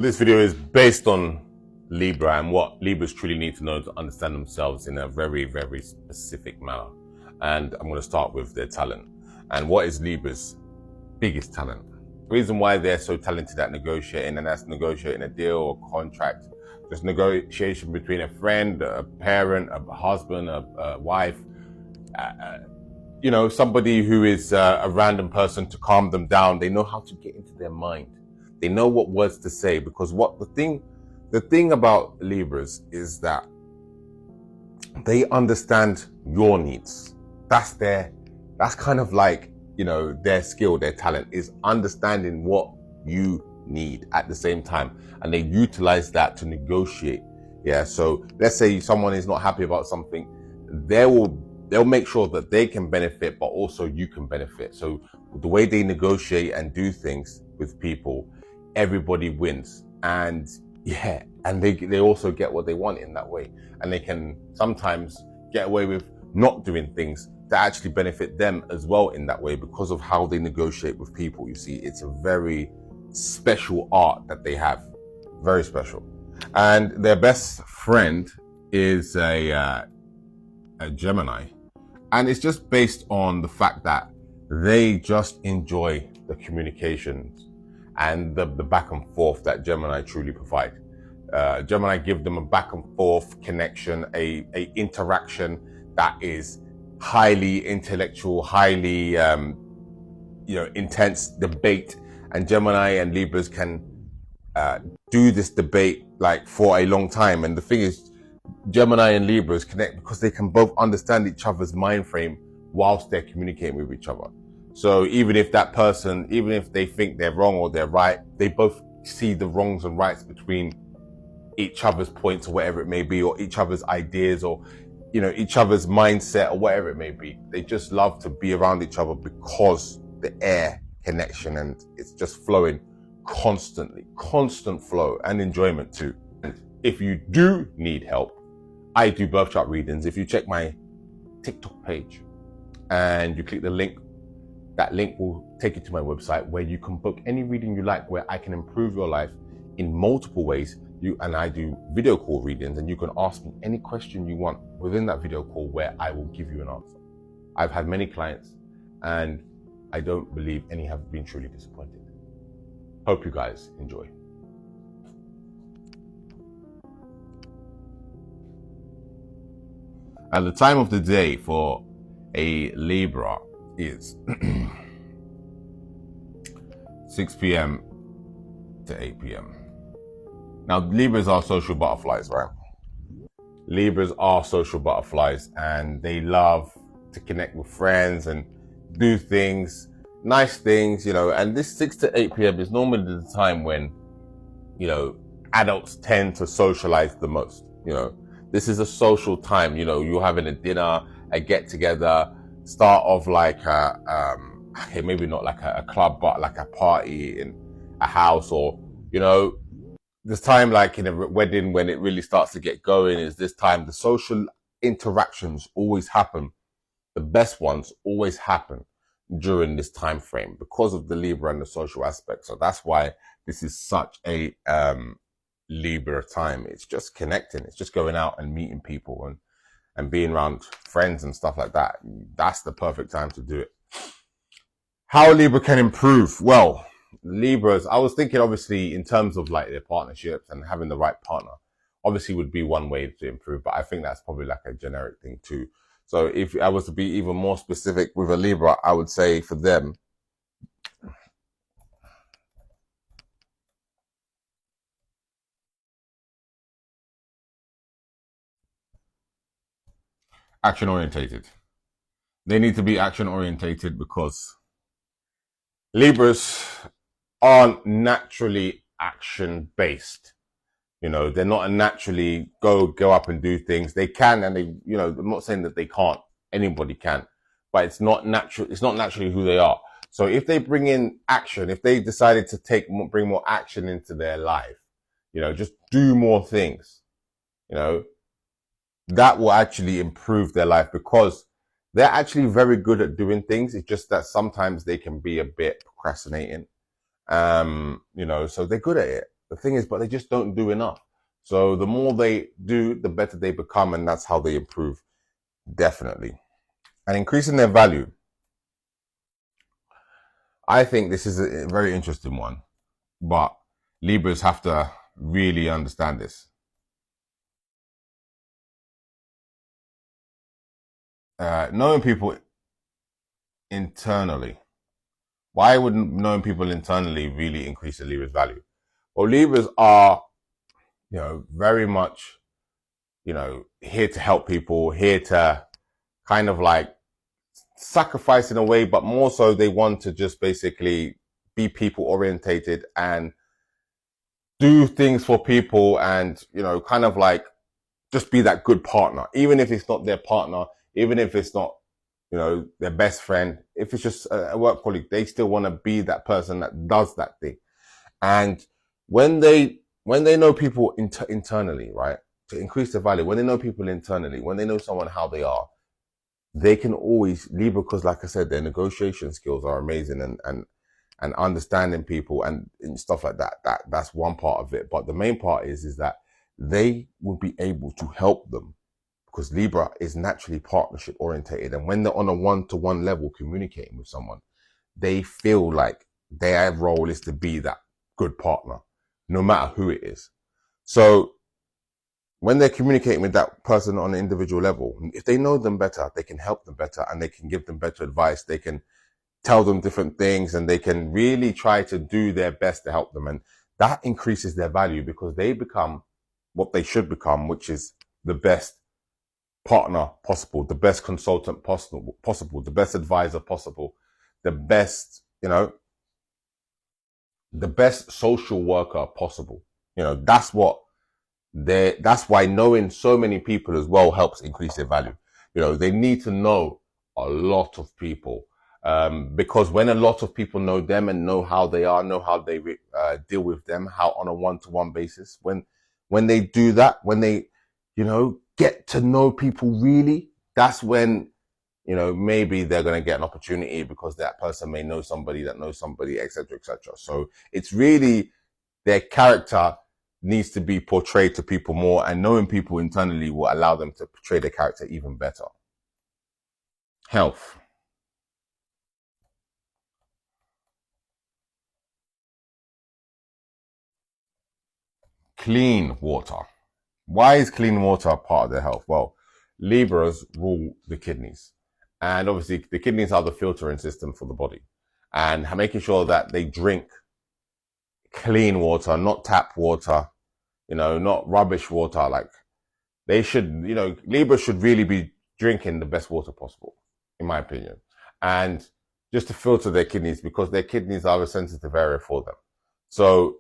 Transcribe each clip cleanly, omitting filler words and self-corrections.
This video is based on Libra and what Libras truly need to know to understand themselves in a very, very specific manner. And I'm going to start with their talent. And what is Libra's biggest talent? The reason why they're so talented at negotiating, and that's negotiating a deal or contract, just negotiation between a friend, a parent, a husband, a wife, somebody who is a random person, to calm them down. They know how to get into their mind. They know what words to say, because the thing about Libras is that they understand your needs. That's kind of like, their skill, their talent is understanding what you need at the same time. And they utilize that to negotiate. Yeah. So let's say someone is not happy about something, they'll make sure that they can benefit, but also you can benefit. So the way they negotiate and do things with people, everybody wins. And they also get what they want in that way. And they can sometimes get away with not doing things that actually benefit them as well in that way, because of how they negotiate with people. You see, it's a very special art that they have, very special. And their best friend is a Gemini. And it's just based on the fact that they just enjoy the communications and the back and forth that Gemini truly provide. Gemini give them a back and forth connection, a interaction that is highly intellectual, highly intense debate. And Gemini and Libras can do this debate like for a long time. And the thing is, Gemini and Libras connect because they can both understand each other's mind frame whilst they're communicating with each other. So even if that person, even if they think they're wrong or they're right, they both see the wrongs and rights between each other's points or whatever it may be, or each other's ideas, or each other's mindset or whatever it may be. They just love to be around each other because the air connection, and it's just flowing constantly, constant flow and enjoyment too. And if you do need help, I do birth chart readings. If you check my TikTok page and you click the link, that link will take you to my website where you can book any reading you like, where I can improve your life in multiple ways. I do video call readings, and you can ask me any question you want within that video call where I will give you an answer. I've had many clients and I don't believe any have been truly disappointed. Hope you guys enjoy. At the time of the day for a Libra is 6 p.m. to 8 p.m. Now, Libras are social butterflies, right? Libras are social butterflies, and they love to connect with friends and do things, nice things, and this 6 to 8 p.m. is normally the time when, adults tend to socialize the most. This is a social time. You're having a dinner, a get together, start of like maybe not like a club, but like a party in a house, or this time, like in a wedding, when it really starts to get going, is this time the social interactions always happen. The best ones always happen during this time frame because of the Libra and the social aspect. So that's why this is such a Libra time. It's just connecting. It's just going out and meeting people and being around friends and stuff like that. That's the perfect time to do it. How Libra can improve? Well, Libras, I was thinking obviously in terms of like their partnerships and having the right partner, obviously would be one way to improve, but I think that's probably like a generic thing too. So if I was to be even more specific with a Libra, I would say for them, action orientated. They need to be action orientated because Libras aren't naturally action based. They're not naturally go up and do things. They can, and I'm not saying that they can't. Anybody can, but it's not natural. It's not naturally who they are. So if they bring in action, if they decided to bring more action into their life, just do more things, that will actually improve their life, because they're actually very good at doing things. It's just that sometimes they can be a bit procrastinating. So they're good at it. the thing is, but they just don't do enough. So the more they do, the better they become, and that's how they improve, definitely. And increasing their value. I think this is a very interesting one, but Libras have to really understand this. Knowing people internally. Why would knowing people internally really increase a Libra's value? Well, Libras are, very much, here to help people, here to kind of like sacrifice in a way, but more so they want to just basically be people orientated and do things for people and, kind of like just be that good partner, even if it's not their partner, even if it's not, their best friend, if it's just a work colleague, they still want to be that person that does that thing. And when they know people internally, right, to increase their value, when they know people internally, when they know someone how they are, they can always leave, because like I said, their negotiation skills are amazing, and understanding people and stuff like that. That's one part of it. But the main part is that they will be able to help them, because Libra is naturally partnership orientated. And when they're on a one-to-one level communicating with someone, they feel like their role is to be that good partner, no matter who it is. So when they're communicating with that person on an individual level, if they know them better, they can help them better, and they can give them better advice. They can tell them different things, and they can really try to do their best to help them. And that increases their value, because they become what they should become, which is the best partner possible, the best consultant possible, the best advisor possible, the best, the best social worker possible. That's why knowing so many people as well helps increase their value. They need to know a lot of people, because when a lot of people know them and know how they are, know how they deal with them, how on a one-to-one basis, when they do that, when they, get to know people really, that's when, maybe they're going to get an opportunity, because that person may know somebody that knows somebody, etc., etc. So it's really their character needs to be portrayed to people more, and knowing people internally will allow them to portray their character even better. Health. Clean water. Why is clean water part of their health? Well, Libras rule the kidneys. And obviously, the kidneys are the filtering system for the body. And making sure that they drink clean water, not tap water, not rubbish water. Like, they should, Libras should really be drinking the best water possible, in my opinion. And just to filter their kidneys, because their kidneys are a sensitive area for them. So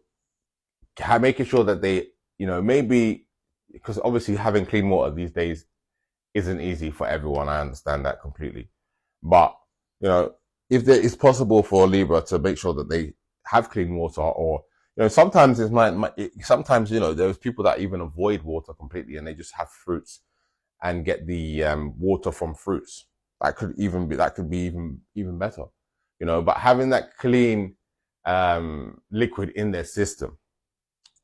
making sure that they, maybe, because obviously having clean water these days isn't easy for everyone. I understand that completely. But, if it's possible for a Libra to make sure that they have clean water, or, sometimes sometimes, there's people that even avoid water completely, and they just have fruits and get the water from fruits. That could be even better, but having that clean liquid in their system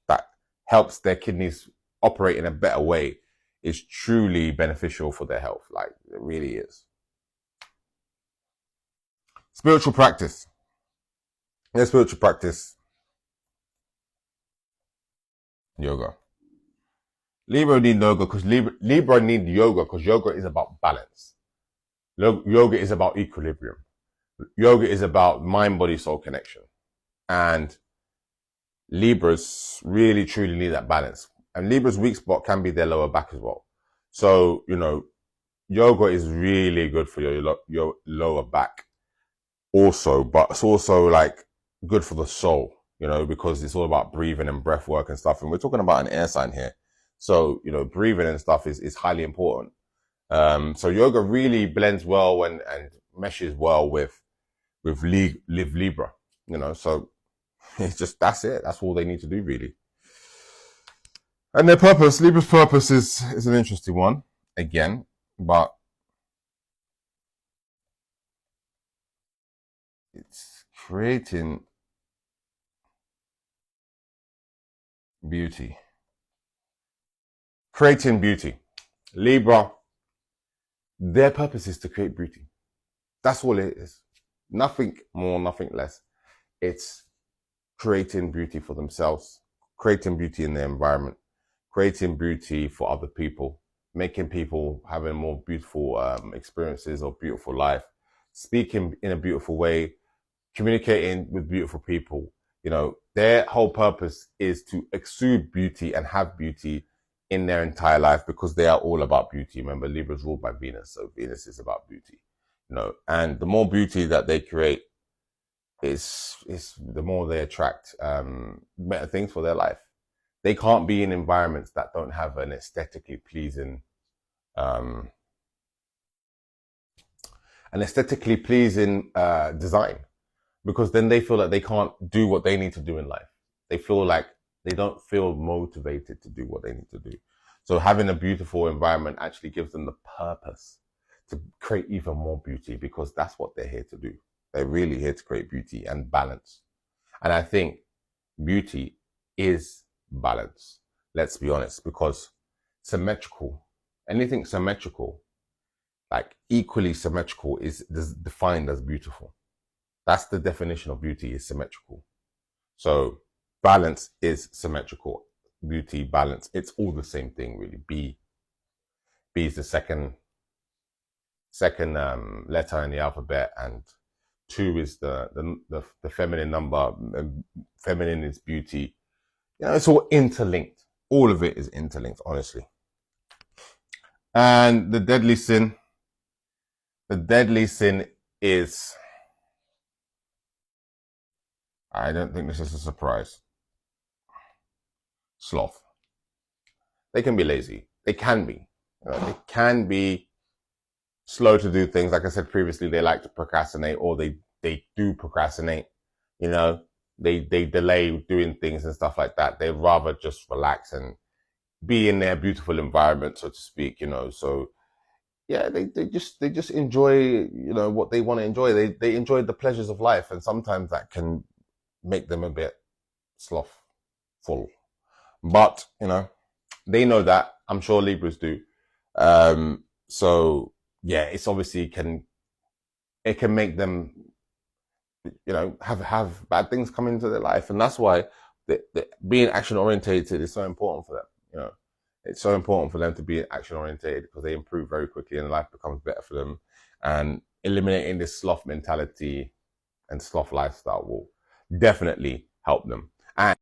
that helps their kidneys operate in a better way is truly beneficial for their health. Like, it really is. Spiritual practice. Yeah, spiritual practice. Yoga. Libra need yoga because Libra need yoga because yoga is about balance. Yoga is about equilibrium. Yoga is about mind, body, soul connection. And Libras really truly need that balance. And Libra's weak spot can be their lower back as well. So, yoga is really good for your lower back also, but it's also like good for the soul, because it's all about breathing and breath work and stuff. And we're talking about an air sign here. So, breathing and stuff is highly important. So yoga really blends well and meshes well with Libra, so it's just, that's it. That's all they need to do, really. And their purpose, Libra's purpose is an interesting one, again, but it's creating Beauty. Creating beauty. Libra, their purpose is to create beauty. That's all it is. Nothing more, nothing less. It's creating beauty for themselves, creating beauty in their environment, creating beauty for other people, making people having more beautiful experiences or beautiful life, speaking in a beautiful way, communicating with beautiful people. You know, their whole purpose is to exude beauty and have beauty in their entire life because they are all about beauty. Remember, Libra's ruled by Venus, so Venus is about beauty. You know, and the more beauty that they create is the more they attract better things for their life. They can't be in environments that don't have an aesthetically pleasing um, design, because then they feel like they can't do what they need to do in life. They feel like they don't feel motivated to do what they need to do. So having a beautiful environment actually gives them the purpose to create even more beauty, because that's what they're here to do. They're really here to create beauty and balance. And I think beauty is balance. Let's be honest, because anything symmetrical, like equally symmetrical, is defined as beautiful. That's the definition of beauty, is symmetrical. So balance is symmetrical. Beauty, balance, it's all the same thing, really. B is the second letter in the alphabet, and 2 is the feminine number. Feminine is beauty. You know, it's all interlinked. All of it is interlinked, honestly. And the deadly sin is, I don't think this is a surprise, sloth. They can be lazy. They can be. They can be slow to do things. Like I said previously, they like to procrastinate, or they do procrastinate. You know, they delay doing things and stuff like that. They'd rather just relax and be in their beautiful environment, so to speak. You know, so yeah, they just enjoy, you know, what they want to enjoy. They enjoy the pleasures of life, and sometimes that can make them a bit slothful. But you know, they know that. I'm sure Libras do. So yeah, it's obviously it can make them, you know, have bad things come into their life, and that's why being action orientated is so important for them. You know, it's so important for them to be action orientated, because they improve very quickly and life becomes better for them. And eliminating this sloth mentality and sloth lifestyle will definitely help them. And